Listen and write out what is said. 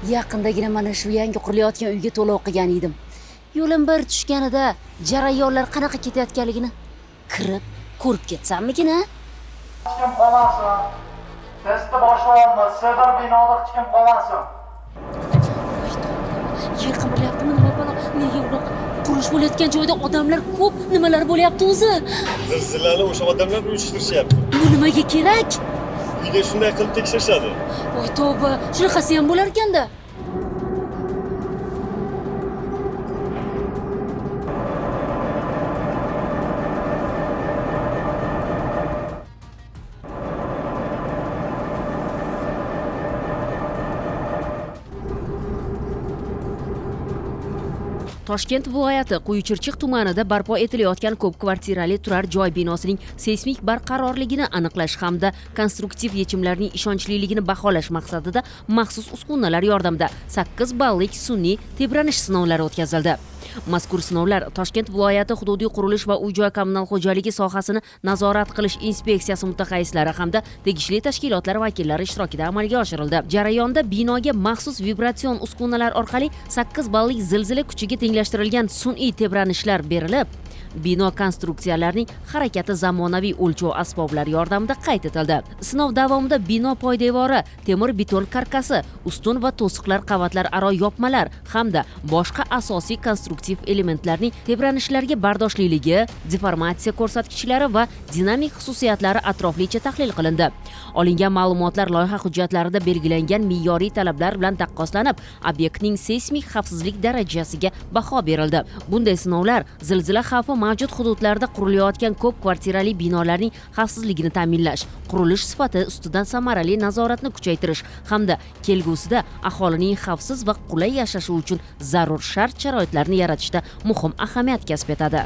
Yaqindagina mana shu yangi qurilayotgan uyga to'lov qilgan edim. Yo'lim bir tushganida jarayonlar qanaqa ketayotganligini kirib ko'rib ketsammikin, ha? Hech kim qolmasin. Testni boshlayapmiz. Sevar binoda hech kim qolmasin. Yer qimirlayaptimi, nima balo? Nega unaqa qurish bo'layotgan joyda odamlar ko'p, nimalar bo'lyapti o'zi? Zilzilani o'sha odamlar uyushtirishyapti. Bu nimaga kerak? Uyda shunday qilib tekshirishadi. Voy tavba, shunaqasi ham bo'lar ekanda. Toshkent viloyati Quyuchirchiq tumanida barpo etilayotgan ko'p kvartirali turar joy binosining seysmik barqarorligini aniqlash hamda konstruktiv yechimlarning ishonchliligini baholash maqsadida maxsus uskunalar yordamida 8 ballik sun'iy tebranish sinovlari o'tkazildi. Mazkur sinovlar Toshkent viloyati hududiy qurilish va uy-joy kommunal xo'jaligi sohasini nazorat qilish inspeksiyasi mutaxassislari hamda tegishli tashkilotlar vakillari ishtirokida amalga oshirildi. Jarayonda binoga maxsus vibratsion uskunalar orqali 8 ballik zilzila kuchiga tenglashtirilgan sun'iy tebranishlar berilib, bino konstruksiyalarining harakati zamonaviy o'lchov asboblari yordamida qayd etildi. Sinov davomida bino poydevori, temir beton karkasi, ustun va to'siqlar qavatlar aro yopmalar hamda boshqa asosiy konstruktiv elementlarning tebranishlarga bardoshliligi, deformatsiya ko'rsatkichlari va dinamik xususiyatlari atroflicha tahlil qilindi. Olingan ma'lumotlar loyiha hujjatlarida belgilangan me'yoriy talablar bilan taqqoslanib, obyektning seysmik xavfsizlik darajasiga baho berildi. Bunday sinovlar zilzila xavfi mavjud hududlarda qurilayotgan ko'p kvartirali binolarning xavfsizligini ta'minlash, qurilish sifati ustidan samarali nazoratni kuchaytirish hamda kelgusida aholining xavfsiz va qulay yashashi uchun zarur shart-sharoitlarni yaratishda muhim ahamiyat kasb etadi.